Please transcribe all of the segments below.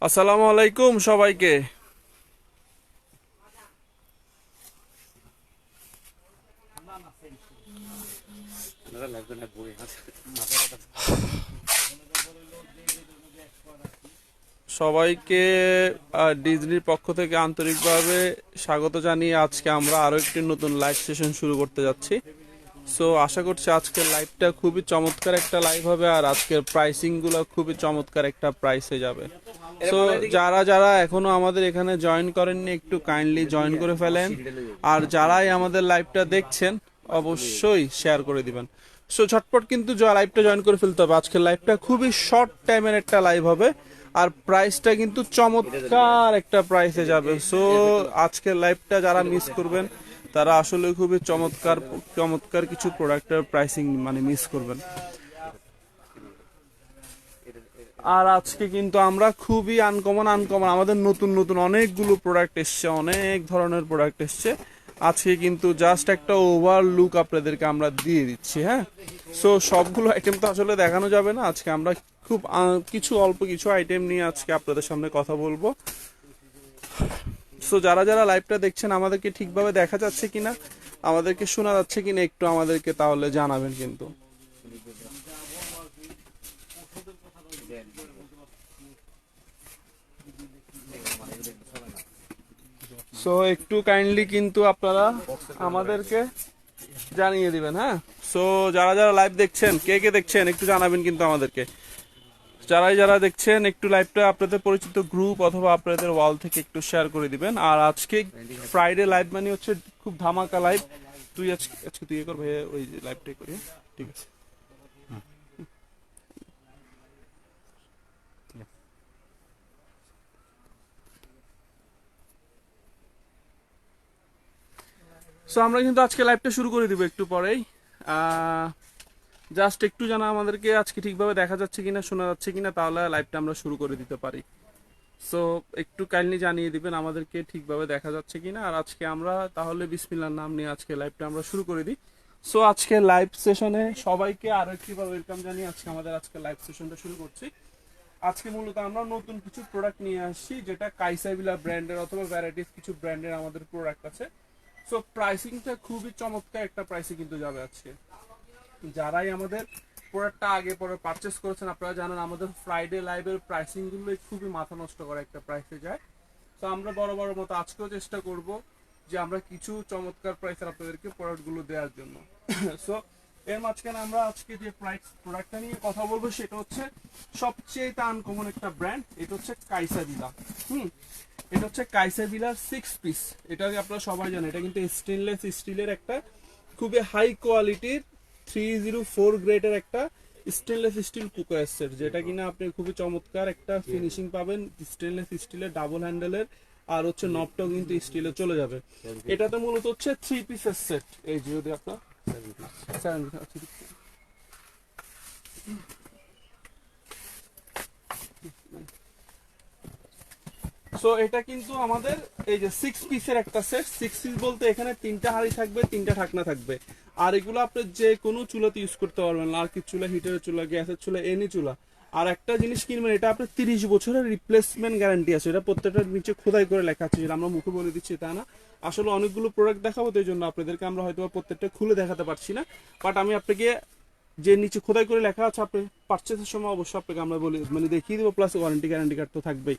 আসসালামু আলাইকুম সবাইকে। সবাইকে ডিজনির পক্ষ থেকে আন্তরিকভাবে স্বাগত জানিয়ে আজকে আমরা আরো একটি নতুন লাইভ সেশন শুরু করতে যাচ্ছি। সো আশা করছি আজকের লাইভটা খুবই চমৎকার একটা লাইভ হবে, আর আজকের প্রাইসিং গুলো খুবই চমৎকার একটা প্রাইসে যাবে। সো যারা যারা এখনো আমাদের এখানে জয়েন করেননি একটু কাইন্ডলি জয়েন করে ফেলেন, আর যারাই আমাদের লাইভটা দেখছেন অবশ্যই শেয়ার করে দিবেন। সো ঝটপট কিন্তু লাইভটা জয়েন করে ফেলতে হবে। আজকের লাইভটা খুবই শর্ট টাইমের একটা লাইভ হবে, আর প্রাইসটা কিন্তু চমৎকার একটা প্রাইসে যাবে। সো আজকের লাইভটা যারা মিস করবেন তারা আসলে খুবই চমৎকার চমৎকার কিছু প্রোডাক্টের প্রাইসিং মিস করবেন। আর আজকে কিন্তু আমরা খুবই আনকমন আমাদের নতুন নতুন অনেকগুলো প্রোডাক্ট এসছে, অনেক ধরনের প্রোডাক্ট এসছে। আজকে কিন্তু জাস্ট একটা ওভার লুক আপনাদেরকে আমরা দিয়ে দিচ্ছি। হ্যাঁ, সো সবগুলো আইটেম তো আসলে দেখানো যাবে না। আজকে আমরা খুব অল্প কিছু আইটেম নিয়ে আজকে আপনাদের সামনে কথা বলবো। সো যারা যারা লাইভটা দেখছেন আমাদেরকে ঠিকভাবে দেখা যাচ্ছে কিনা, আমাদেরকে শোনা যাচ্ছে কিনা একটু আমাদেরকে তাহলে জানাবেন কিন্তু। সো একটু কাইন্ডলি কিন্তু আপনারা আমাদেরকে জানিয়ে দিবেন। হ্যাঁ, সো যারা যারা লাইভ দেখছেন, কে কে দেখছেন একটু জানাবেন কিন্তু আমাদেরকে। যারা দেখছেন একটু লাইভটা আপনাদের পরিচিত গ্রুপ অথবা আপনাদের ওয়াল থেকে একটু শেয়ার করে দিবেন। আর আজকে ফ্রাইডে লাইভ মানে হচ্ছে খুব ধামাকা লাইভ। তুই আজকে তুই কর ভাই, ওই লাইভটাই করি। ঠিক আছে। সো আমরা কিন্তু আজকে লাইভটা শুরু করে দিব একটু পরেই। জাস্ট একটু জানা আমাদেরকে আজকে ঠিকভাবে দেখা যাচ্ছে কিনা, শোনা যাচ্ছে কিনা, তাহলে লাইভটা আমরা শুরু করে দিতে পারি। সো একটু কাইন্ডলি জানিয়ে দিবেন আমাদেরকে ঠিকভাবে দেখা যাচ্ছে কিনা। আর আজকে আমরা তাহলে বিসমিল্লাহর নাম নিয়ে আজকে লাইভটা আমরা শুরু করে দিই। সো আজকে লাইভ সেশনে সবাইকে আরো একটিবার ওয়েলকাম জানিয়ে আজকে লাইভ সেশনটা শুরু করছি। আজকে মূলত আমরা নতুন কিছু প্রোডাক্ট নিয়ে আসছি, যেটা কাইসাবিলা ব্র্যান্ডের অথবা ভ্যারাইটিস কিছু ব্র্যান্ডের আমাদের প্রোডাক্ট আছে। সো প্রাইসিংটা খুবই চমৎকার একটা প্রাইসে কিন্তু যাবে আজকে। যারাই আমাদের প্রোডাক্টটা আগে পরে পারচেস করেছেন আপনারা জানেন আমাদের ফ্রাইডে লাইভের প্রাইসিং গুলো খুবই মাথা নষ্ট করা একটা প্রাইসে যায়। তো আমরা বড় বড় মতো আজকেও চেষ্টা করব যে আমরা কিছু চমৎকার প্রাইসে আপনাদেরকে প্রোডাক্টগুলো দেওয়ার জন্য। সো এর মাঝখানে আমরা আজকে যে প্রোডাক্টটা নিয়ে কথা বলবো সেটা হচ্ছে সবচেয়ে আনকমন একটা ব্র্যান্ড। এটা হচ্ছে কাইসাবিলা। এটা হচ্ছে কাইসাবিলার 6 পিস। এটা আপনারা সবাই জানেন, এটা কিন্তু স্টেনলেস স্টিলের একটা খুবই হাই কোয়ালিটির 304 গ্রেডের একটা স্টেনলেস স্টিল কুকার সেট, যেটা কিনা আপনি খুবই চমৎকার একটা ফিনিশিং পাবেন স্টেনলেস স্টিলের, ডাবল হ্যান্ডেলের। আর হচ্ছে নবটাও কিন্তু স্টিলে চলে যাবে। এটাতে মূলত হচ্ছে 3 পিসের সেট। এই যে যদি আপনার 7 পিস। সো এটা কিন্তু আমাদের এই যে 6 পিসের একটা সেট। 6 পিস বলতে এখানে 3টা হাঁড়ি থাকবে, 3টা ঢাকনা থাকবে। আর এগুলো আপনি যে কোনো চুলাতে ইউজ করতে পারবেন, লার্কির চুলা, হিটারের চুলা, গ্যাসের চুলা, এনি চুলা। আর একটা জিনিস কিনবেন, এটা আপনার 30 বছরের রিপ্লেসমেন্ট গ্যারান্টি আছে। এটা প্রত্যেকটার নিচে খোদাই করে লেখা আছে, যেটা আমরা মুখে বলে দিচ্ছি তা না। আসলে অনেকগুলো প্রোডাক্ট দেখাবো, তো এই জন্য আপনাদেরকে আমরা হয়তো প্রত্যেকটা খুলে দেখাতে পারছি না। বাট আমি আপনাকে যে নিচে খোদাই করে লেখা আছে, আপনি পারচেসের সময় অবশ্যই আপনাকে আমরা বলি দেখিয়ে দিব, প্লাস ওয়ারেন্টি গ্যারান্টি কার্ড তো থাকবেই।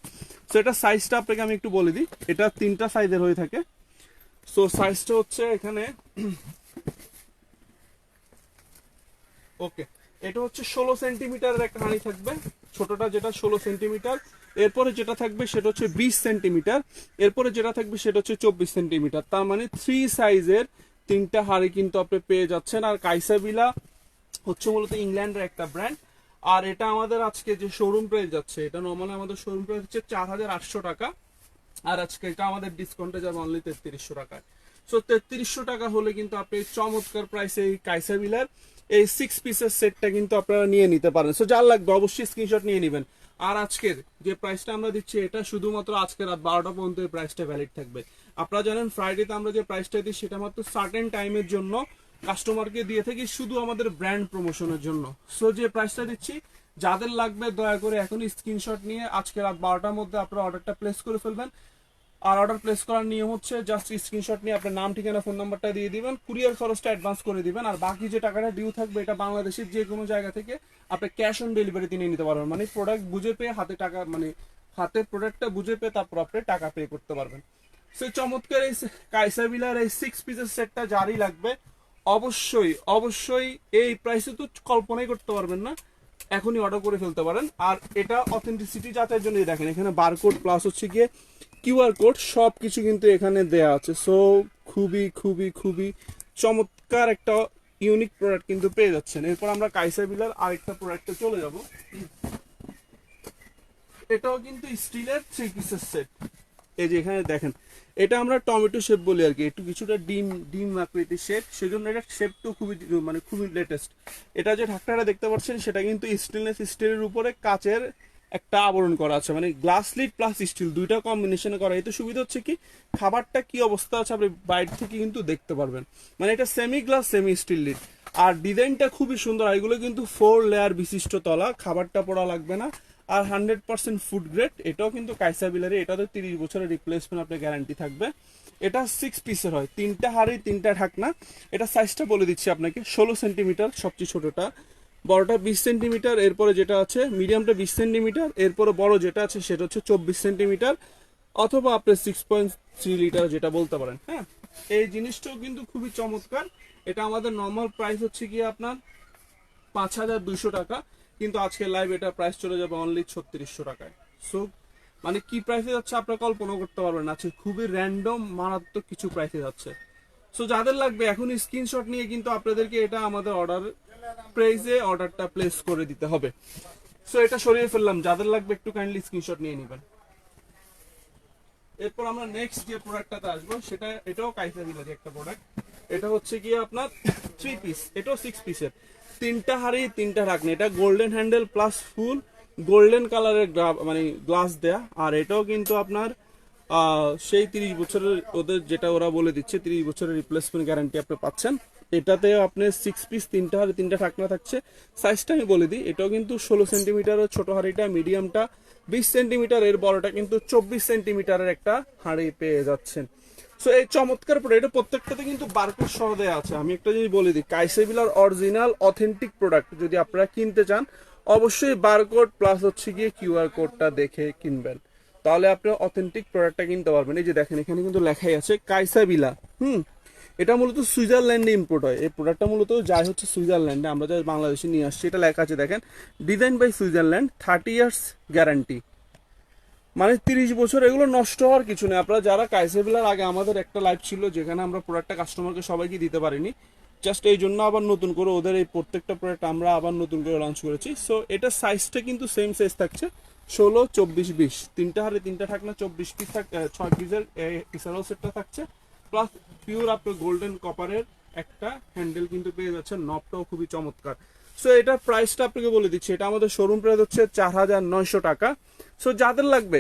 সো এটা সাইজটা আপনাকে আমি একটু বলে দিই। এটা 3টা সাইজের হয়ে থাকে। সো সাইজটা হচ্ছে এখানে ওকে, এটা হচ্ছে 16 সেন্টিমিটারের একটা হাঁড়ি থাকবে, ছোটটা যেটা 16 সেন্টিমিটার। এরপরে যেটা থাকবে সেটা হচ্ছে 20 সেন্টিমিটার। এরপরে যেটা থাকবে সেটা হচ্ছে 24 সেন্টিমিটার। তার মানে 3 সাইজের 3টা হাঁড়ি কিন্তু আপনি পেয়ে যাচ্ছেন। আর কাইসাবিলা হচ্ছে মূলত ইংল্যান্ডের একটা ব্র্যান্ড। আর এটা আমাদের আজকে যে শোরুম প্রাইস যাচ্ছে, এটা নর্মালি আমাদের শোরুম প্রাইস হচ্ছে 4800 টাকা। আর আজকে এটা আমাদের ডিসকাউন্টে যাবে অনলি 3300 টাকায়। সো 3300 টাকা হলে কিন্তু আপনি চমৎকার প্রাইসে এই কাইসাবিলার এই 6 পিসের সেটটা কিন্তু আপনারা নিয়ে নিতে পারেন। সো যার লাগবে অবশ্যই স্ক্রিনশট নিয়ে নেবেন। আর আজকের যে প্রাইসটা আমরা দিচ্ছি, এটা শুধুমাত্র আজকে রাত 12টা পর্যন্ত এই প্রাইসটা ভ্যালিড থাকবে। আপনারা জানেন ফ্রাইডেতে আমরা যে প্রাইসটা দিই সেটা মাত্র সার্টেন টাইমের জন্য কাস্টমারকে দিয়ে থাকি, শুধু আমাদের ব্র্যান্ড প্রমোশনের জন্য। সো যে প্রাইসটা দিচ্ছি যাদের লাগবে দয়া করে এখনই স্ক্রিনশট নিয়ে আজকে রাত 12টার মধ্যে আপনারা অর্ডারটা প্লেস করে ফেলবেন। আর অর্ডার প্লেস করার নিয়ম হচ্ছে জাস্ট স্ক্রিনশট নিয়ে আপনার নাম ঠিকানা ফোন নাম্বারটা দিয়ে দিবেন, কুরিয়ার খরচটা অ্যাডভান্স করে দিবেন, আর বাকি যে টাকাটা ডিউ থাকবে এটা বাংলাদেশের যে কোনো জায়গা থেকে আপনি ক্যাশ অন ডেলিভারিতে নিয়ে নিতে পারবেন। মানে প্রোডাক্ট বুঝে পেয়ে হাতে টাকা, মানে হাতে প্রোডাক্টটা বুঝে পেয়ে তারপর আপনি টাকা পে করতে পারবেন। সেই চমৎকার এই কাইসাবিলার এই 6 পিসের সেটটা যারই লাগবে অবশ্যই অবশ্যই এই প্রাইসে তো কল্পনাই করতে পারবেন না, এখনই অর্ডার করে ফেলতে পারেন। আর এটা অথেন্টিসিটি যাচাইয়ের জন্য দেখেন এখানে বারকোড প্লাস হচ্ছে গিয়ে কিউআর কোড সব কিছু কিন্তু এখানে দেয়া আছে। সো খুবই খুবই খুবই চমৎকার একটা ইউনিক প্রোডাক্ট কিন্তু পেয়ে যাচ্ছেন। এরপর আমরা কাইসাবিলার আরেকটা প্রোডাক্টে চলে যাব। এটাও কিন্তু স্টিলের 3 পিসের সেট। এই যে এখানে দেখেন এটা আমরা টমেটো শেপ বলি আর কি, একটু কিছুটা ডিম ডিম আকৃতির শেপ, সেজন্য এটা শেপটাও খুবই মানে খুবই লেটেস্ট। এটা যে ঢাকনাটা দেখতে পাচ্ছেন সেটা কিন্তু স্টেনলেস স্টিলের উপরে কাচের একটা আবরণ করা আছে, মানে গ্লাস লিড প্লাস স্টিল দুইটা কম্বিনেশনে করা। এতে সুবিধা হচ্ছে কি খাবারটা কি অবস্থা আছে আপনি বাইরে থেকে কিন্তু দেখতে পারবেন। মানে এটা semi glass semi steel lid, আর ডিজাইনটা খুবই সুন্দর। এগুলো কিন্তু 4 লেয়ার বিশিষ্ট তলা, খাবারটা পড়া লাগবে না, আর 100% ফুড গ্রেড। এটাও কিন্তু কাইসাবিলারি, এটাতে 30 বছরের রিপ্লেসমেন্ট আপনার গ্যারান্টি থাকবে। এটা 6 পিসের হয়, 3টা হাঁড়ি 3টা ঢাকনা। এটা সাইজটা বলে দিচ্ছি আপনাকে, 16 সেন্টিমিটার সবচেয়ে ছোটটা, বড়টা 20 সেন্টিমিটার, এরপরে যেটা আছে মিডিয়ামটা 20 সেন্টিমিটার, এরপরে বড় যেটা আছে সেটা হচ্ছে 24 সেন্টিমিটার, অথবা আপনি 6.3 লিটার যেটা বলতে পারেন। হ্যাঁ, এই জিনিসটাও কিন্তু খুবই চমৎকার। এটা আমাদের নর্মাল প্রাইস হচ্ছে গিয়ে আপনার 5200 টাকা, কিন্তু আজকে লাইভ এটা প্রাইস চলে যাবে অনলি 3600 টাকায়। সো মানে কি প্রাইসে যাচ্ছে আপনারা কল্পনা করতে পারবেন না, আজকে খুবই র্যান্ডম মারাত্মক কিছু প্রাইসে যাচ্ছে। সো যাদের লাগবে এখন স্ক্রিনশট নিয়ে কিন্তু আপনাদেরকে এটা আমাদের অর্ডার প্রাইসে অর্ডারটা প্লেস করে দিতে হবে। সো এটা সরিয়ে ফেললাম, যাদের লাগবে একটু কাইন্ডলি স্ক্রিনশট নিয়ে নেবেন। এরপর আমরা নেক্সট যে প্রোডাক্টটাতে আসবো সেটা, এটাও কাইসাবিলারি একটা প্রোডাক্ট। এটা হচ্ছে গিয়ে আপনার 3 পিস, এটাও 6 পিসের, 3টা হাঁড়ি 3টা ঢাকনা। এটা গোল্ডেন হ্যান্ডেল প্লাস ফুল গোল্ডেন কালারের মানে গ্লাস দেয়া। আর এটাও কিন্তু আপনার সেই 30 বছরের ওদের যেটা ওরা বলে দিচ্ছে 30 বছরের রিপ্লেসমেন্ট গ্যারান্টি আপনি পাচ্ছেন। এটাতে আপনি 6 পিস 3টা হাঁড়ি 3টা ঢাকনা থাকছে। সাইজটা আমি বলে দিই, এটাও কিন্তু 16 সেন্টিমিটারের ছোট হাঁড়িটা, মিডিয়ামটা 20 সেন্টিমিটার, এর বড়টা কিন্তু 24 সেন্টিমিটারের একটা হাঁড়ি পেয়ে যাচ্ছেন। সো এই চমৎকার প্রোডাক্ট, এটা প্রত্যেকটাতে কিন্তু বারকোড সহ দেওয়া আছে। আমি একটা জিনিস বলে দিই, কাইসাবিলার অরিজিনাল অথেন্টিক প্রোডাক্ট যদি আপনারা কিনতে চান অবশ্যই বারকোড প্লাস হচ্ছে গিয়ে কিউআর কোডটা দেখে কিনবেন, তাহলে আপনি অথেন্টিক প্রোডাক্টটা কিনতে পারবেন। এই যে দেখেন এখানে কিন্তু লেখাই আছে কাইসাবিলা। এটা মূলত সুইজারল্যান্ডে ইম্পোর্ট হয়, এই প্রোডাক্টটা মূলত যায় হচ্ছে সুইজারল্যান্ডে, আমরা যা বাংলাদেশে নিয়ে আসছি। এটা লেখা আছে দেখেন, design by Switzerland, 30 years guarantee, মানে 30 বছর। এগুলো নষ্ট হওয়ার কিছু নেই। আপনারা যারা কাইসাবিলার আগে আমাদের একটা লাইভ ছিল যেখানে আমরা প্রোডাক্টটা কাস্টমারকে সবাইকে দিতে পারিনি, জাস্ট এই জন্য আবার নতুন করে ওদের এই প্রত্যেকটা প্রোডাক্ট আমরা আবার নতুন করে লঞ্চ করেছি। সো এটা সাইজটা কিন্তু সেম সাইজ থাকছে, 16, 24, 20, 3টা হারে 3টা থাকনা 24 পিস 6 পিসের পিসারও সেটটা থাকছে, প্লাস পিওর আপনার গোল্ডেন কপারের একটা হ্যান্ডেল কিন্তু পেয়ে যাচ্ছেন। নবটাও খুবই চমৎকার। সো এটার প্রাইসটা আপনাকে বলে দিচ্ছি, এটা আমাদের শোরুম প্রাইস হচ্ছে 4900 টাকা। সো যাদের লাগবে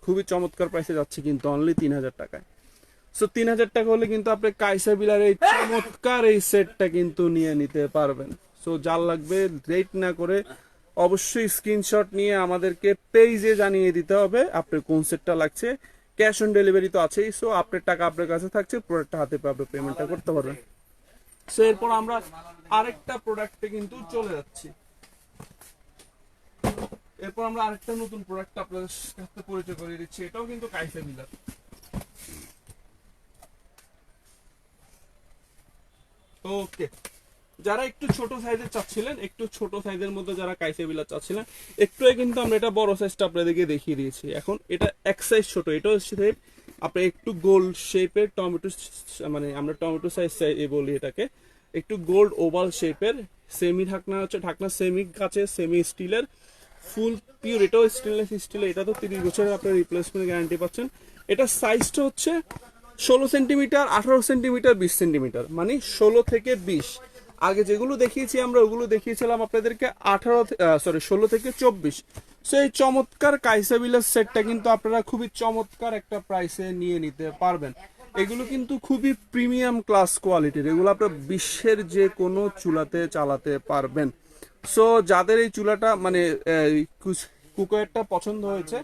খুবই চমৎকার প্রাইসে যাচ্ছে কিন্তু অনলি 3000 টাকায়। সো 3000 টাকা হলে কিন্তু আপনি কাইসাবিলার এই চমৎকার এই সেটটা কিন্তু নিয়ে নিতে পারবেন। সো যার লাগবে রেট না করে অবশ্যই স্ক্রিনশট নিয়ে আমাদেরকে পেজে জানিয়ে দিতে হবে আপনার কোন সেটটা লাগছে। ক্যাশ অন ডেলিভারি তো আছেই, সো আপনার টাকা আপনার কাছে থাকছে, প্রোডাক্টটা হাতে পেয়ে আপনি পেমেন্টটা করতে পারবেন। সো এরপর আমরা আরেকটা প্রোডাক্টে কিন্তু চলে যাচ্ছি। এরপর আমরা আরেকটা নতুন প্রোডাক্ট আপনাদের সাথে পরিচয় করিয়ে দিচ্ছি, এটাও কিন্তু কাইসাবিলার। ওকে, যারা একটু ছোট সাইজের চাচ্ছিলেন, একটু ছোট সাইজের মধ্যে যারা কাইসাবিলার চাচ্ছিলেন, একটু কিন্তু আমরা এটা বড় সাইজটা আপনাদেরকে দেখিয়ে দিয়েছি। এখন এটা এক সাইজ ছোট, এটাও শেপ আপনি একটু গোল শেপের টমেটো, মানে আমরা টমেটো সাইজ বলি এটাকে, একটু গোল্ড ওভাল শেপের সেমি ঢাকনা হচ্ছে, ঢাকনা সেমি কাচের সেমি স্টিলের ফুল পিওর, এটাও স্টেনলেস স্টিল। এটা তো 30 বছরের আপনার রিপ্লেসমেন্ট গ্যারান্টি পাচ্ছেন। এটা সাইজটা হচ্ছে 16 সেন্টিমিটার, 18 সেন্টিমিটার, 20 সেন্টিমিটার, মানে 16 থেকে 20। আগে যেগুলো দেখিয়েছি আমরা ওগুলো দেখিয়েছিলাম আপনাদেরকে 16 থেকে 24। সো এই চমৎকার কাইসাবিলার সেটটা কিন্তু আপনারা খুবই চমৎকার একটা প্রাইসে নিয়ে নিতে পারবেন। এগুলো কিন্তু খুবই প্রিমিয়াম ক্লাস কোয়ালিটির, এগুলো আপনার বিশ্বের যে কোনো চুলাতে চালাতে পারবেন। সো যাদের এই চুলাটা মানে কুকারটা পছন্দ হয়েছে,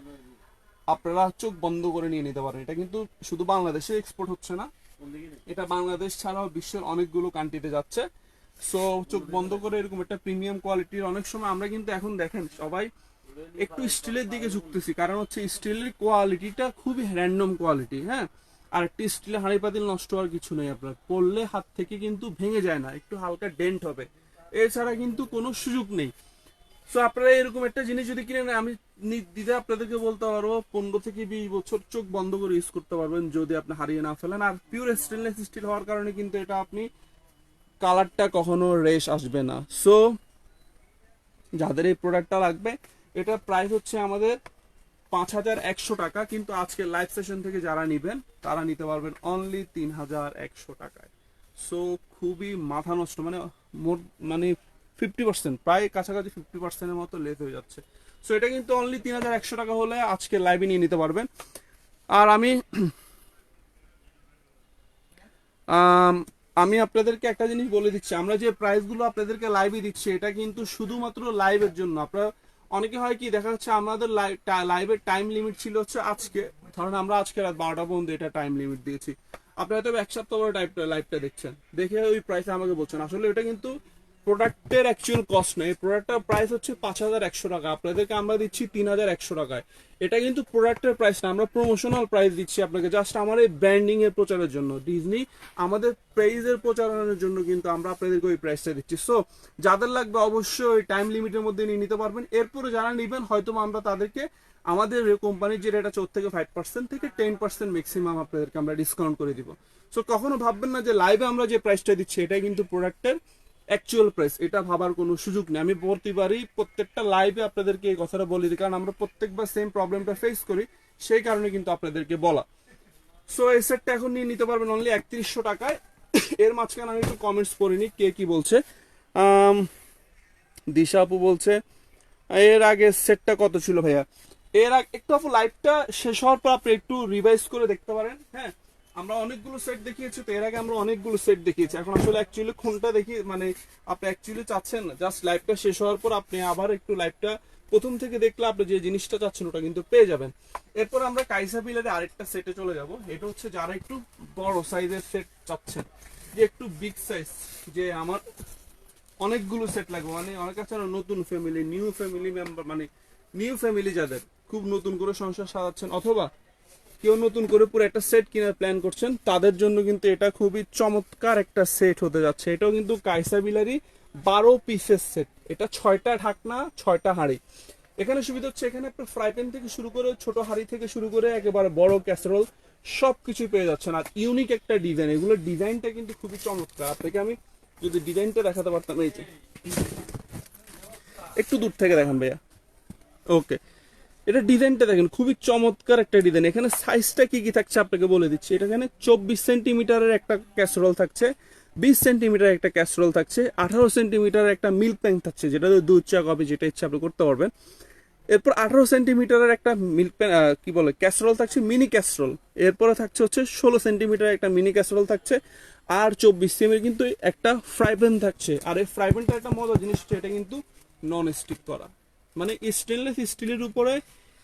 আপনারা চোখ বন্ধ করে নিয়ে নিতে পারেন। এটা কিন্তু শুধু বাংলাদেশে এক্সপোর্ট হচ্ছে না, এটা বাংলাদেশ ছাড়াও বিশ্বের অনেকগুলো কান্ট্রিতে যাচ্ছে। সো চোখ বন্ধ করে এরকম একটা প্রিমিয়াম কোয়ালিটির, অনেক সময় আমরা কিন্তু এখন দেখেন সবাই একটু স্টিলের দিকে ঝুঁকতেছি, কারণ হচ্ছে স্টিলের কোয়ালিটিটা খুবই র্যান্ডম কোয়ালিটি। হ্যাঁ, আর একটি স্টিলের হাঁড়ি পাতিল নষ্ট হওয়ার কিছু নেই, আপনার পড়লে হাত থেকে কিন্তু ভেঙে যায় না, একটু হালকা ডেন্ট হবে, এছাড়া কিন্তু কোনো সুযোগ নেই। সো আপনারা এরকম একটা জিনিস যদি কিনেন, আমি দিদা আপনাদেরকে বলতে পারবো 15 থেকে 20 বছর চোখ বন্ধ করে ইউজ করতে পারবেন, যদি আপনি হারিয়ে না ফেলেন। আর পিওর স্টেনলেস স্টিল হওয়ার কারণে কিন্তু এটা আপনি কালারটা কখনো রেশ আসবে না। সো যাদের এই প্রোডাক্টটা লাগবে, এটা প্রাইস হচ্ছে আমাদের 5100 টাকা, কিন্তু আজকে লাইভ সেশন থেকে যারা নিবেন তারা নিতে পারবেন অনলি 3100 টাকায়। সো খুবই মাথা নষ্ট, মানে মানে 50%, প্রায় কাছাকাছি 50%-এর মতো লেট হয়ে যাচ্ছে। সো এটা কিন্তু অনলি 3100 টাকা হলে আজকে লাইভে নিয়ে নিতে পারবেন। আর আম, আমি আপনাদেরকে একটা জিনিস বলে দিচ্ছি, আমরা যে প্রাইসগুলো আপনাদেরকে লাইভে দিচ্ছি এটা কিন্তু শুধুমাত্র লাইভের জন্য। আপনারা অনেকে হয় কি দেখা যাচ্ছে আমাদের লাইভের টাইম লিমিট ছিল হচ্ছে আজকে, ধরেন আমরা আজকে রাত 12টা পর্যন্ত এটা টাইম লিমিট দিয়েছি, আপনারা তো 1 সপ্তাহ পরে লাইভটা দেখছেন, দেখে ওই প্রাইসে আমাকে বলছেন, আসলে এটা কিন্তু প্রোডাক্টের অ্যাকচুয়াল কস্ট নেই। প্রোডাক্টের প্রাইস হচ্ছে 5100 টাকা, আপনাদেরকে আমরা দিচ্ছি 3100 টাকায়। এটা কিন্তু প্রোডাক্টের প্রাইস না, আমরা প্রমোশনাল প্রাইস দিচ্ছি আপনাকে, জাস্ট আমার এই ব্র্যান্ডিং এর প্রচারের জন্য, ডিজনি আমাদের প্রাইজের প্রচারণের জন্য কিন্তু আমরা আপনাদেরকে ওই প্রাইসটা দিচ্ছি। সো যাদের লাগবে অবশ্যই ওই টাইম লিমিটের মধ্যে নিয়ে নিতে পারবেন। এরপরে যারা নেবেন হয়তো আমরা তাদেরকে আমাদের কোম্পানির যে রেট আছে ওর থেকে 5% থেকে 10% ম্যাক্সিমাম আপনাদেরকে আমরা ডিসকাউন্ট করে দিব। সো কখনো ভাববেন না যে লাইভে আমরা যে প্রাইসটা দিচ্ছি এটাই কিন্তু প্রোডাক্টের অ্যাকচুয়াল প্রাইস, এটা ভাবার কোনো সুযোগ নেই। আমি প্রতিবারই প্রত্যেকটা লাইভে আপনাদেরকে এই কথাটা বলি দিই, কারণ আমরা প্রত্যেকবার সেম প্রবলেমটা ফেস করি, সেই কারণে কিন্তু আপনাদেরকে বলা। সো এই সেটটা এখন নিয়ে নিতে পারবেন অনলি 3100 টাকায়। এর মাঝখানে আমি একটু কমেন্টস পড়িনি কে কি বলছে। আম, দিশা আপু বলছে এর আগে সেটটা কত ছিল ভাইয়া, এর আগে একটু আপু লাইভটা শেষ হওয়ার পর আপনি একটু রিভাইজ করে দেখতে পারেন। হ্যাঁ, আমরা অনেকগুলো সেট দেখিয়েছি, তো এর আগে আমরা অনেকগুলো সেট দেখিয়েছি, এখন আসলে অ্যাকচুয়ালি কোনটা দেখি মানে আপনি অ্যাকচুয়ালি চাচ্ছেন না, জাস্ট লাইভটা শেষ হওয়ার পর আপনি আবার একটু লাইভটা প্রথম থেকে দেখলে আপনি যে জিনিসটা চাচ্ছেন ওটা কিন্তু পেয়ে যাবেন। এরপর আমরা কাইসা পিলারে আরেকটা সেটে চলে যাব, এটা হচ্ছে যারা একটু বড় সাইজের সেট চাচ্ছেন, যে একটু বিগ সাইজ, যে আমার অনেকগুলো সেট লাগবে, মানে অনেক আছে না নতুন ফ্যামিলি, নিউ ফ্যামিলি মেম্বার, মানে নিউ ফ্যামিলি যাদের খুব নতুন করে সংসার সাজাচ্ছেন, অথবা কেউ নতুন করে পুরো একটা সেট কেনার প্ল্যান করছেন, তাদের জন্য কিন্তু এটা খুবই চমৎকার একটা সেট হতে যাচ্ছে। এটাও কিন্তু কাইসা বিলারি 12 পিসের সেট, এটা 6টা ঢাকনা 6টা হাঁড়ি। এখানে সুবিধা হচ্ছে এখানে আপনার ফ্রাই প্যান থেকে শুরু করে ছোট হাঁড়ি থেকে শুরু করে একেবারে বড় ক্যাসারোল সব কিছু পেয়ে যাচ্ছেন। আর ইউনিক একটা ডিজাইন, এগুলোর ডিজাইনটা কিন্তু খুবই চমৎকার। আপনাকে আমি যদি ডিজাইনটা দেখাতে পারতাম, এই যে একটু দূর থেকে দেখান ভাইয়া, ওকে, এটা ডিজাইনটা দেখেন খুবই চমৎকার একটা ডিজাইন। এখানে সাইজটা কি কি থাকছে আপনাকে বলে দিচ্ছি, এটা এখানে 24 সেন্টিমিটারের একটা ক্যাসরোল থাকছে, 20 সেন্টিমিটার একটা ক্যাসরোল থাকছে, 18 সেন্টিমিটারের একটা মিল্ক প্যান থাকছে, যেটা দুধ চা কফি যেটা ইচ্ছা আপনি করতে পারবেন। এরপর 18 সেন্টিমিটারের একটা মিল্ক প্যান কি বলে ক্যাসরোল থাকছে, মিনি ক্যাসরোল। এরপরে থাকছে হচ্ছে 16 সেন্টিমিটার একটা মিনি ক্যাসরোল থাকছে, আর 24 সেমি কিন্তু একটা ফ্রাই প্যান থাকছে। আর এই ফ্রাই প্যানটা একটা মজার জিনিস হচ্ছে এটা কিন্তু নন স্টিক করা, মানে স্টেনলেস স্টিলের উপরে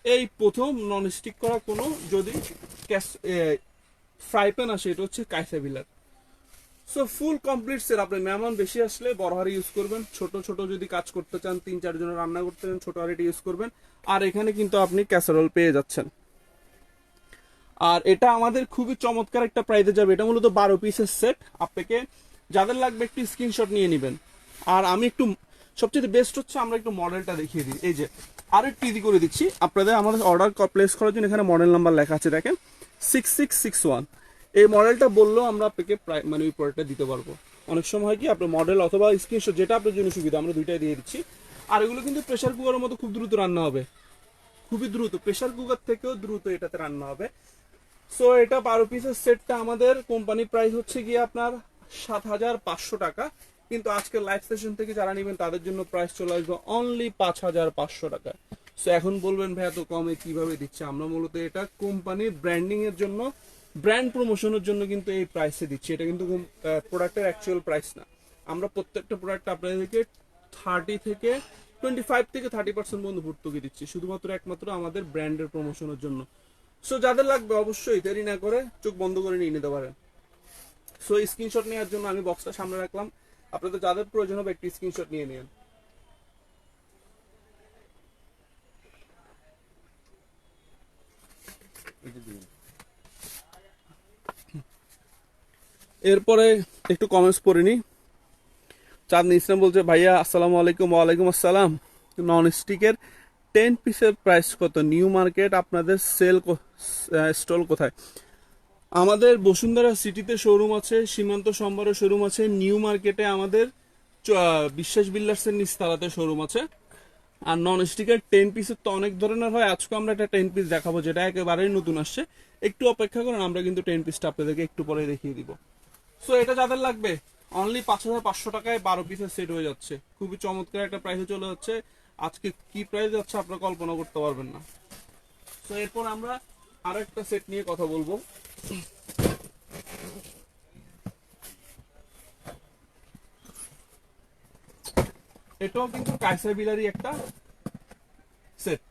এই প্রথম নন স্টিক করা কোনো যদি ফ্রাই প্যান আসে, এটা হচ্ছে কাইসা বিলার। So full complete set. আপনি মেহমান বেশি আসলে বড় হাড়ি ইউজ করবেন, ছোট ছোট যদি কাজ করতে চান 3-4 জনের রান্না করতে চান ছোট হাড়িটা ইউজ করবেন। আর এখানে কিন্তু আপনি ক্যাসারোল পেয়ে যাচ্ছেন। আর এটা আমাদের খুবই চমৎকার একটা প্রাইসে যাবে, এটা মূলত 12 পিসের সেট। আপনাকে যাদের লাগবে একটু স্ক্রিনশট নিয়ে নেবেন। আর আমি একটু সবচেয়ে বেস্ট হচ্ছে আমরা একটু মডেলটা দেখিয়ে দিই, এই যে আর একটু ইজি করে দিচ্ছি আপনাদের আমাদের অর্ডার প্লেস করার জন্য। এখানে মডেল নাম্বার লেখা আছে দেখেন 6661, এই মডেলটা বললেও আমরা আপনাকে মানে ওই প্রোডাক্টটা দিতে পারবো। অনেক সময় হয় কি আপনার মডেল অথবা স্ক্রিনশট যেটা আপনার জন্য সুবিধা, আমরা দুইটাই দিয়ে দিচ্ছি। আর এগুলো কিন্তু প্রেশার কুকারের মতো খুব দ্রুত রান্না হবে, খুবই দ্রুত, প্রেশার কুকার থেকেও দ্রুত এটাতে রান্না হবে। সো এটা 12 পিসের সেটটা আমাদের কোম্পানি প্রাইস হচ্ছে গিয়ে আপনার 7500 টাকা, কিন্তু আজকে লাইভ সেশন থেকে যারা নেবেন তাদের জন্য প্রাইস চলে আসবে অনলি 5500 টাকা। সো এখন বলবেন ভাই এত কমে কিভাবে দিচ্ছে, আমরা মূলত এটা কোম্পানির ব্র্যান্ডিং এর জন্য, ব্র্যান্ড প্রমোশনের জন্য কিন্তু এই প্রাইসে দিচ্ছি, এটা কিন্তু প্রোডাক্টের অ্যাকচুয়াল প্রাইস না। আমরা প্রত্যেকটা প্রোডাক্ট আপনাদেরকে 25 থেকে 30% পর্যন্ত ভর্তুকি দিচ্ছি শুধুমাত্র একমাত্র আমাদের ব্র্যান্ডের প্রমোশনের জন্য। সো যাদের লাগবে অবশ্যই দেরি না করে চোখ বন্ধ করে নিয়ে নিতে পারেন। সো স্ক্রিনশট নেওয়ার জন্য আমি বক্সটা সামনে রাখলাম, আপনাদের যাদের প্রয়োজন হবে একটি স্ক্রিনশট নিয়ে নিন। এরপরে একটু কমেন্টস পড়ে নি। চাঁদনি ইসলাম বলছে, ভাইয়া আসসালামু আলাইকুম। ওয়ালাইকুম আসসালাম। নন স্টিকের 10 পিসের প্রাইস কত? নিউ মার্কেট আপনাদের স্টল কোথায়? আমাদের বসুন্ধরা সিটিতে শোরুম আছে, সীমান্ত সম্ভারে শোরুম আছে, নিউ মার্কেটে আমাদের বিশ্বাস বিল্ডার্সের নিচতলাতে শোরুম আছে। আর নন স্টিকের 10 পিসের তো অনেক ধরনের হয়, আজকে আমরা একটা 10 পিস দেখাবো যেটা একেবারেই নতুন আসছে। একটু অপেক্ষা করেন, আমরা কিন্তু 10 পিসটা আপনাদেরকে একটু পরে দেখিয়ে দিব। সো এটা যাদের লাগবে অনলি 5500 টাকায় 12 পিসের সেট হয়ে যাচ্ছে। খুবই চমৎকার একটা প্রাইসে চলে যাচ্ছে। আজকে কি প্রাইস যাচ্ছে আপনারা কল্পনা করতে পারবেন না। তো এরপর আমরা আরো একটা সেট নিয়ে কথা বলবো। এটাও কিন্তু কাইসার বিলারি একটা সেট।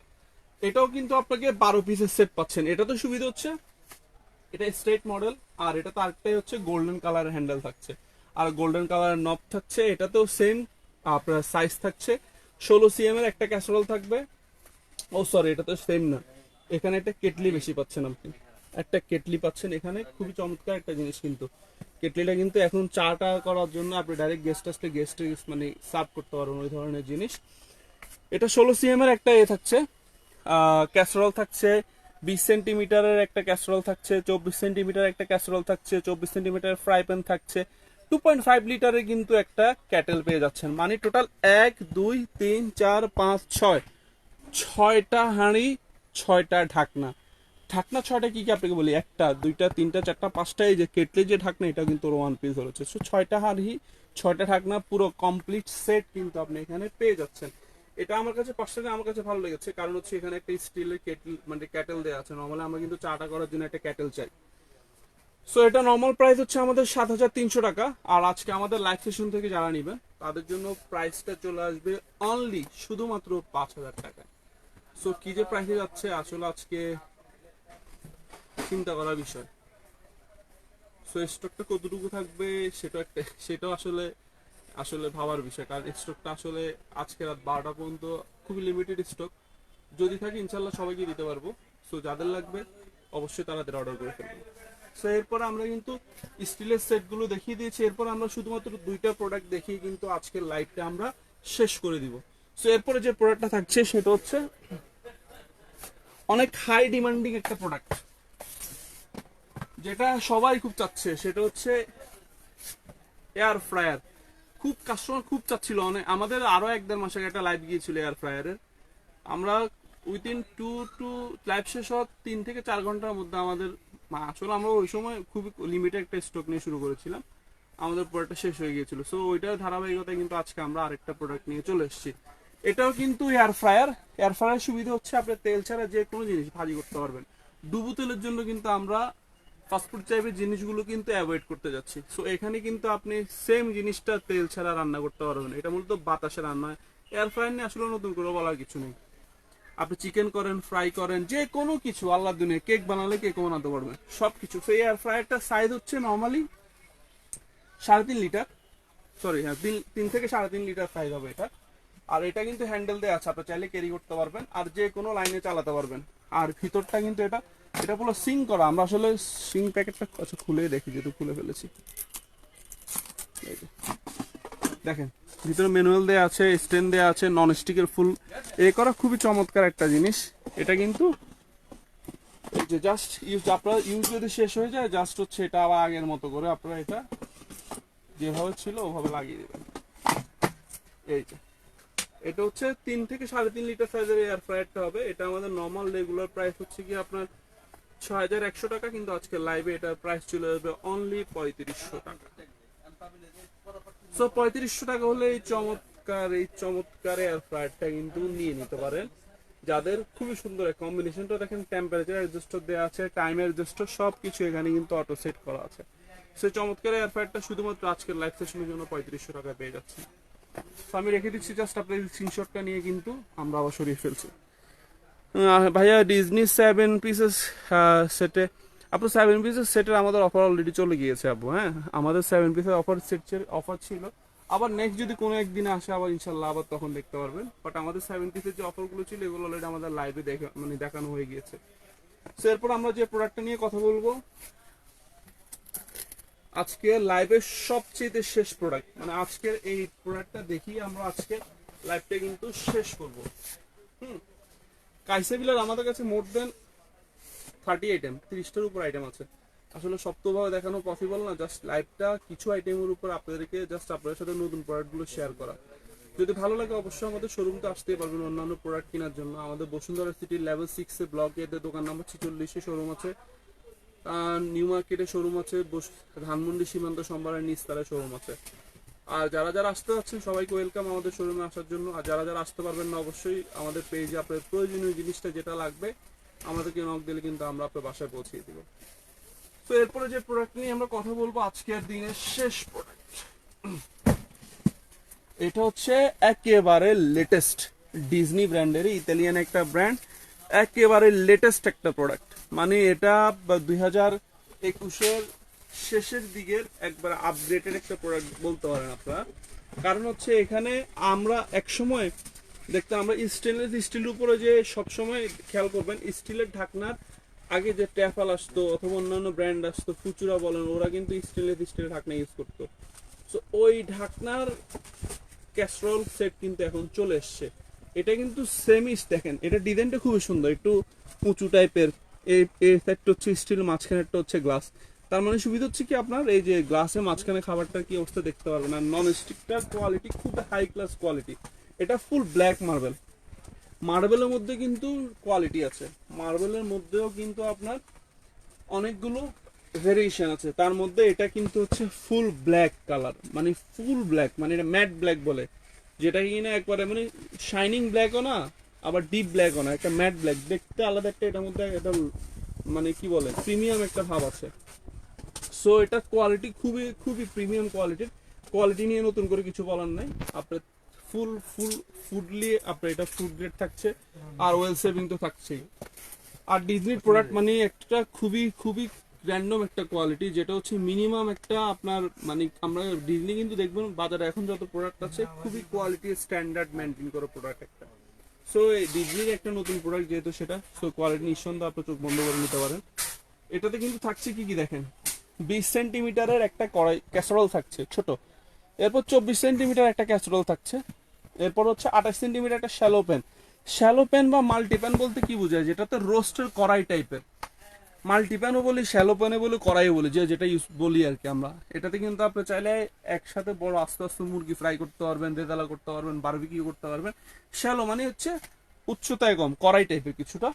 এটাও কিন্তু আপনাকে 12 পিসের সেট পাচ্ছেন। এটা তো সুবিধা হচ্ছে এটা স্ট্রেট মডেল, আর এটা তো আরেকটাই হচ্ছে গোল্ডেন কালারের হ্যান্ডেল থাকছে আর গোল্ডেন কালারের নব থাকছে। এটাতেও সেম আপনার সাইজ থাকছে। 16 সিএম এর একটা ক্যাসারোল থাকবে। ও সরি, এটা তো সেম না, এখানে একটা কেটলি বেশি পাচ্ছেন আপনি, একটা কেটলি পাচ্ছেন এখানে। খুবই চমৎকার একটা জিনিস কিন্তু কেটলিটা কিন্তু এখন চাটা করার জন্য আপনি ডাইরেক্ট গেস্ট আসলে গেস্ট মানে সার্ভ করতে পারবেন ওই ধরনের জিনিস। এটা 16 সিএম এর একটা থাকছে ক্যাসারোল থাকছে। 20 সেন্টিমিটারের একটা ক্যাসারোল থাকছে, 24 সেন্টিমিটার একটা ক্যাসারোল থাকছে, 24 সেন্টিমিটার ফ্রাই প্যান থাকছে। 2.5 লিটারের কিন্তু একটা ক্যাটেল পেয়ে যাচ্ছেন। মানে টোটাল 1 2 3 4 5 6 6টা হাঁড়ি, 6টা ঢাকনা। ঢাকনা 6টা কি কি আপনাকে বলি, 1টা 2টা 3টা 4টা 5টা, এই যে কেটলি যে ঢাকনা এটা কিন্তু ওয়ান পিস হচ্ছে। সো 6টা হাঁড়ি, 6টা ঢাকনা, পুরো কমপ্লিট সেট কিন্তু আপনি এখানে পেয়ে যাচ্ছেন। এটা আমার কাছে পার্সোনালি আমার কাছে ভালো লেগেছে, কারণ হচ্ছে এখানে একটা স্টিলের কেটল মানে ক্যাটেল দেওয়া আছে। নর্মালি আমরা কিন্তু চাটা করার জন্য একটা ক্যাটেল চাই। সো এটা নর্মাল প্রাইস হচ্ছে আমাদের 7300 টাকা। আর আজকে আমাদের লাইভ সেশন থেকে যারা নিবেন তাদের জন্য প্রাইসটা চলে আসবে অনলি শুধুমাত্র 5000 টাকা। সো কি যে প্রাইসে যাচ্ছে আসলে আজকে চিন্তা করার বিষয়। সো স্টকটা কতটুকু থাকবে সেটাও আসলে আসলে ভাবার বিষয়, কারণ স্টকটা আসলে আজকে রাত 12টা পর্যন্ত খুবই লিমিটেড স্টক। যদি থাকে ইনশাল্লাহ সবাইকে দিতে পারবো। সো যাদের লাগবে অবশ্যই তাদের অর্ডার করে ফেলবো। সো এরপর আমরা কিন্তু স্টিলের সেটগুলো দেখিয়ে দিয়েছি। এরপর আমরা শুধুমাত্র 2টা প্রোডাক্ট দেখিয়ে কিন্তু আজকের লাইভটা আমরা শেষ করে দিব। সো এরপরে যে প্রোডাক্টটা থাকছে সেটা হচ্ছে অনেক হাই ডিমান্ডিং একটা প্রোডাক্ট, যেটা সবাই খুব চাচ্ছে। সেটা হচ্ছে এয়ার ফ্রায়ার। খুব কাস্টমার খুব চাচ্ছিল অনেক। আমাদের আরো 1-1.5 মাস আগে একটা লাইভ গিয়েছিল এয়ার ফ্রায়ারের। আমরা উইদিন টু লাইভ শেষ হওয়ার 3 থেকে 4 ঘন্টার মধ্যে আমাদের আসলে আমরা ওই সময় খুবই লিমিটেড একটা স্টক নিয়ে শুরু করেছিলাম, আমাদের প্রোডাক্টটা শেষ হয়ে গিয়েছিল। সো ওইটার ধারাবাহিকতায় কিন্তু আজকে আমরা আরেকটা প্রোডাক্ট নিয়ে চলে এসেছি। এটাও কিন্তু এয়ার ফ্রায়ার। এয়ার ফ্রায়ার সুবিধা হচ্ছে আপনি তেল ছাড়া যে কোনো জিনিস ভাজি করতে পারবেন। ডুবো তেলের জন্য কিন্তু আমরা ফাস্টফুড টাইপের জিনিসগুলো কিন্তু অ্যাভয়েড করতে যাচ্ছি। সো এখানে কিন্তু আপনি সেম জিনিসটা তেল ছাড়া রান্না করতে পারবেন। এটা মূলত বাতাসে রান্না হয়। এয়ার ফ্রায়ার নিয়ে আসলে নতুন করে বলার কিছু নেই। আপনি চিকেন করেন, ফ্রাই করেন, যে কোনো কিছু আল্লাহর দুনিয়া, কেক বানালে কেক বানাতে পারবেন সবকিছু। সেই এয়ার ফ্রায়ারটার সাইজ হচ্ছে নর্মালি 3.5 লিটার, সরি হ্যাঁ 3 থেকে 3.5 লিটার সাইজ হবে এটা। আর এটা কিন্তু হ্যান্ডেল দেওয়া আছে, আপনি চাইলে ক্যারি করতে পারবেন আর যে কোনো লাইনে চালাতে পারবেন। আর ভিতরটা কিন্তু এটা পুরো সিং করা। আমরা আসলে সিং প্যাকেটটা আচ্ছা খুলে দেখি, যেহেতু খুলে ফেলেছি। দেখেন ভিতরে ম্যানুয়াল দেওয়া আছে, স্ট্যান্ড দেওয়া আছে, নন স্টিকের ফুল করা। খুবই চমৎকার একটা জিনিস এটা কিন্তু। এই যে জাস্ট আপনার ইউজ যদি শেষ হয়ে যায়, জাস্ট হচ্ছে এটা আবার আগের মতো করে আপনারা এটা যেভাবে ছিল ওভাবে লাগিয়ে দেবেন। এই যে এটা হচ্ছে 3 থেকে 3.5 লিটার সাইজের এয়ার ফ্রায়ারটা হবে। এটা আমাদের নর্মাল রেগুলার প্রাইস হচ্ছে কি আপনার 6100 টাকা, কিন্তু আজকে লাইভে এটার প্রাইস চলে যাবে অনলি 3500 টাকা। সো 3500 টাকা হলে এই চমৎকার এয়ার ফ্রায়ারটা কিন্তু নিয়ে নিতে পারেন। যাদের খুবই সুন্দর কম্বিনেশনটা দেখেন, টেম্পারেচার অ্যাডজাস্টার দেওয়া আছে, টাইম অ্যাডজাস্টার সবকিছু এখানে কিন্তু অটো সেট করা আছে। সেই চমৎকার এয়ার ফ্রায়ারটা শুধুমাত্র আজকের লাইভ সেশনের জন্য 3500 টাকা পেয়ে যাচ্ছে। তো আমি রেখে দিচ্ছি, জাস্ট আপনার স্ক্রিনশটটা নিয়ে কিন্তু আমরা আবার সরিয়ে ফেলছি। ভাইয়া ডিজনি 7 পিসেস সেটে, আপনার 7 পিসের সেটের আমাদের অফার অলরেডি চলে গিয়েছে আপু। হ্যাঁ, আমাদের 7 পিসের অফার ছিল, আবার নেক্সট যদি কোনো একদিনে আসে আবার ইনশাল্লাহ আবার তখন দেখতে পারবেন। বাট আমাদের 7 পিসের যে অফারগুলো ছিল এগুলো অলরেডি আমাদের লাইভে দেখানো হয়ে গিয়েছে। সো এরপর আমরা যে প্রোডাক্টটা নিয়ে কথা বলবো, আজকে লাইভের সবচেয়ে শেষ প্রোডাক্ট, মানে আজকের এই প্রোডাক্টটা দেখি আমরা আজকে লাইভটা কিন্তু শেষ করব। কাইসেবিলার আমাদের কাছে মোর দেন 30 আইটেম, 30টার উপর আইটেম আছে। আসলে সপ্তভাবে দেখানো পসিবল না, জাস্ট লাইভটা কিছু আইটেমের উপর আপনাদেরকে জাস্ট আপনাদের সাথে নতুন প্রোডাক্টগুলো শেয়ার করা। যদি ভালো লাগে অবশ্যই আমাদের শোরুমতে আসতেই পারবেন অন্যান্য প্রোডাক্ট কেনার জন্য। আমাদের বসুন্ধরা সিটির লেভেল 6 ব্লক এতে দোকান নাম্বার 46-এ শোরুম আছে, নিউ মার্কেটে শোরুম আছে, ধানমন্ডি সীমান্ত সম্ভারের নিচতলায় শোরুম আছে। আর যারা যারা আসতে যাচ্ছেন সবাইকে ওয়েলকাম আমাদের শোরুমে আসার জন্য। আর যারা যারা আসতে পারবেন না অবশ্যই আমাদের পেজে আপনার প্রয়োজনীয় জিনিসটা যেটা লাগবে আমাদেরকে নক দিলে কিন্তু আমরা আপনার বাসায় পৌঁছে দিব। তো এরপরে যে প্রোডাক্ট নিয়ে আমরা কথা বলবো আজকের দিনের শেষ প্রোডাক্ট, এটা হচ্ছে একেবারে লেটেস্ট ডিজনি ব্র্যান্ডের, ইতালিয়ান একটা ব্র্যান্ড, একেবারে লেটেস্ট একটা প্রোডাক্ট। মানে এটা 2021-এর শেষের দিকের একবার আপডেটেড একটা প্রোডাক্ট বলতে পারেন আপনারা। কারণ হচ্ছে এখানে আমরা একসময় দেখতাম, আমরা স্টেনলেস স্টিলের উপরে যে সবসময় খেয়াল করবেন স্টিলের ঢাকনার আগে যে ট্যাফাল আসতো অথবা অন্যান্য ব্র্যান্ড আসতো, ফুচুরা বলেন, ওরা কিন্তু স্টেনলেস স্টিলের ঢাকনা ইউজ করতো। সো ওই ঢাকনার ক্যাসরোল সেট কিন্তু এখন চলে এসছে। এটা কিন্তু সেমিস, দেখেন এটা ডিজাইনটা খুবই সুন্দর, একটু উঁচু টাইপের। এই সেটটা হচ্ছে স্টিল, মাঝখানেরটা হচ্ছে গ্লাস। তার মানে সুবিধা হচ্ছে কি আপনার এই যে গ্লাসের মাঝখানে খাবারটা কি অবস্থা দেখতে পারবেন। আর নন স্টিকটার কোয়ালিটি খুব হাই ক্লাস কোয়ালিটি। এটা ফুল ব্ল্যাক মার্বেল, মার্বেলের মধ্যে কিন্তু কোয়ালিটি আছে, মার্বেলের মধ্যেও কিন্তু আপনার অনেকগুলো ভেরিয়েশন আছে। তার মধ্যে এটা কিন্তু হচ্ছে ফুল ব্ল্যাক কালার, মানে ফুল ব্ল্যাক, মানে এটা ম্যাট ব্ল্যাক বলে, যেটা কিনা একবারে মানে শাইনিং ব্ল্যাকও না আবার ডিপ ব্ল্যাকও না, একটা ম্যাট ব্ল্যাক, দেখতে আলাদা একটা, এটার মধ্যে একটা মানে কি বলে প্রিমিয়াম একটা ভাব আছে। সো এটা কোয়ালিটি খুবই খুবই প্রিমিয়াম কোয়ালিটির। কোয়ালিটি নিয়ে নতুন করে কিছু বলার নাই, আপনার ফুল ফুল ফুডলি আপনার এটা ফুড গ্রেড থাকছে, আর ওয়েল সেভিং তো থাকছেই। আর ডিজনির প্রোডাক্ট মানে একটা খুবই খুবই র্যান্ডম একটা কোয়ালিটি, যেটা হচ্ছে মিনিমাম একটা আপনার মানে আমরা ডিজনি কিন্তু দেখবেন বাজারে এখন যত প্রোডাক্ট আছে খুবই কোয়ালিটি স্ট্যান্ডার্ড মেনটেন করে প্রোডাক্ট একটা। সো এই ডিজনির একটা নতুন প্রোডাক্ট যেহেতু সেটা, সো কোয়ালিটি নিঃসন্দেহে আপনার চোখ বন্ধ করে নিতে পারেন। এটাতে কিন্তু থাকছে কি কি দেখেন, 20 সেন্টিমিটারের একটা কড়াই ক্যাসারোল থাকছে ছোট, এরপর 24 সেন্টিমিটার একটা ক্যাসারোল থাকছে, এরপর হচ্ছে 28 সেন্টিমিটার একটা শ্যালো প্যান। শ্যালো প্যান বা মাল্টিপ্যান বলতে কি বোঝায়, যেটাতে রোস্টের কড়াই টাইপের, মাল্টিপ্যানও বলি শ্যালো প্যানও বলি কড়াইও বলি, যেটা ইউজ বলি আর কি আমরা। এটাতে কিন্তু আপনি চাইলে একসাথে বড় আস্তে আস্তে মুরগি ফ্রাই করতে পারবেন, রেজালা করতে পারবেন, বারবিকিউ করতে পারবেন। শ্যালো মানে হচ্ছে উচ্চতায় কম, কড়াই টাইপের কিছুটা।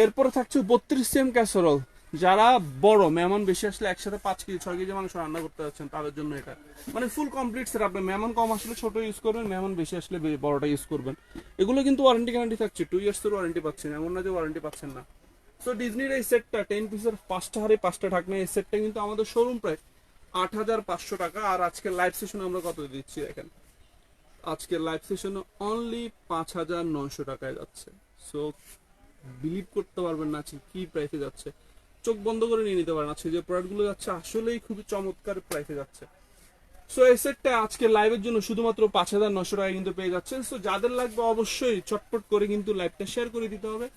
এরপরে থাকছে 32 সেম ক্যাসারোল, যারা বড় মেহমান বেশি আসলে একসাথে 5 কেজি 6 কেজি মাংস রান্না করতে যাচ্ছেন তাদের জন্য এটা মানে ফুল কমপ্লিট সেট। আপনি মেহমান কম আসলে ছোট ইউজ করবেন, মেহমান বেশি আসলে বড়টা ইউজ করবেন। এগুলো কিন্তু ওয়ারেন্টি গ্যারান্টি থাকছে, 2 ইয়ার্স এর ওয়ারেন্টি পাচ্ছেন, এমন না যে ওয়ারেন্টি পাচ্ছেন না। সো ডিজনির এই সেটটা 10 পিসের 5টা হাড়ি 5টা ঢাকনা, এই সেটটা কিন্তু আমাদের শোরুম প্রায় 8,500 টাকা। আর আজকে লাইভ সেশনে আমরা কত দিচ্ছি দেখেন, আজকে লাইভ সেশনে অনলি 5,900 টাকায় যাচ্ছে। সো বিলিভ করতে পারবেন না আজকে কি প্রাইসে যাচ্ছে, চোখ বন্ধ করে নিয়ে নিতে পারেন। আজকে যে প্রোডাক্টগুলো যাচ্ছে আসলেই খুবই চমৎকার প্রাইসে যাচ্ছে। সো এই সেটটা আজকে লাইভের জন্য শুধুমাত্র 5,900 টাকা কিন্তু পেয়ে যাচ্ছেন। সো যাদের লাগবে অবশ্যই চটপট করে কিন্তু লাইভটা শেয়ার করে দিতে হবে।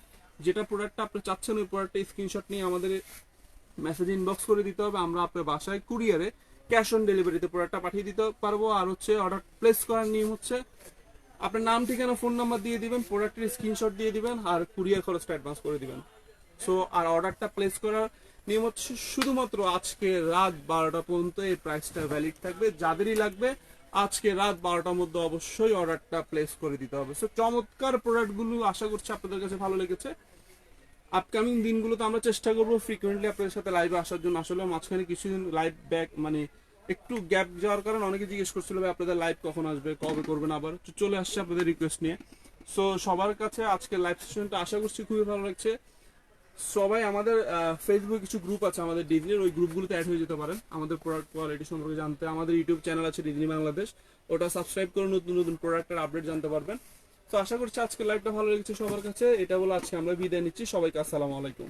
যেটা প্রোডাক্টটা আপনি চাচ্ছেন ওই প্রোডাক্টটা স্ক্রিনশট নিয়ে আমাদের মেসেজ ইনবক্স করে দিতে হবে, আমরা আপনার বাসায় কুরিয়ারে ক্যাশ অন ডেলিভারিতে প্রোডাক্টটা পাঠিয়ে দিতে পারবো। আর হচ্ছে অর্ডার প্লেস করার নিয়ম হচ্ছে আপনার নাম ঠিকানা ফোন নাম্বার দিয়ে দিবেন, প্রোডাক্টের স্ক্রিনশট দিয়ে দিবেন, আর কুরিয়ার খরচটা অ্যাডভান্স করে দিবেন। সো আর অর্ডারটা প্লেস করার নিয়ম হচ্ছে শুধুমাত্র আজকে রাত 12টা পর্যন্ত এই প্রাইসটা ভ্যালিড থাকবে। যাদেরই লাগবে আজকে রাত 12টার মধ্যে অবশ্যই অর্ডারটা প্লেস করে দিতে হবে। সো চমৎকার প্রোডাক্টগুলো আশা করছি আপনাদের কাছে ভালো লেগেছে। আপকামিং দিনগুলোতে আমরা চেষ্টা করবো ফ্রিকুয়েন্টলি আপনাদের সাথে লাইভে আসার জন্য। আসলে মাঝখানে কিছুদিন লাইভ ব্যাক মানে একটু গ্যাপ যাওয়ার কারণে অনেকে জিজ্ঞেস করছিল ভাই আপনাদের লাইভ কখন আসবে, কবে করবেন, আবার চলে আসছে আপনাদের রিকোয়েস্ট নিয়ে। সো সবার কাছে আজকে লাইভ সেশনটা আশা করছি খুবই ভালো লাগছে। সবাই আমাদের ফেসবুক কিছু গ্রুপ আছে আমাদের ডিজনির, ওই গ্রুপগুলোতে অ্যাড হয়ে যেতে পারেন আমাদের প্রোডাক্ট কোয়ালিটি সম্পর্কে জানতে। আমাদের ইউটিউব চ্যানেল আছে ডিজনি বাংলাদেশ, ওটা সাবস্ক্রাইব করে নতুন নতুন প্রোডাক্টের আপডেট জানতে পারবেন। তো আশা করছি আজকে লাইভটা ভালো লেগেছে সবার কাছে। এটা বলে আজকে আমরা বিদায় নিচ্ছি, সবাইকে আসসালামু আলাইকুম।